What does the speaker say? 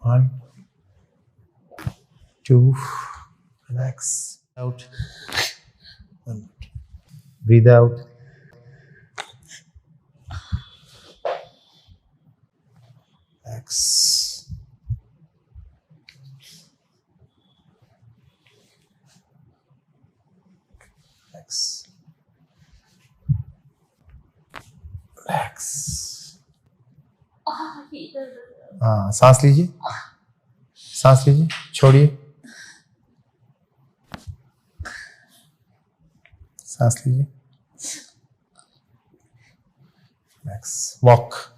1, 2, relax out, and breathe out. Relax. Relax. Relax. हाँ, सांस लीजिए, सांस लीजिए, छोड़िए, सांस लीजिए. Relax. Walk.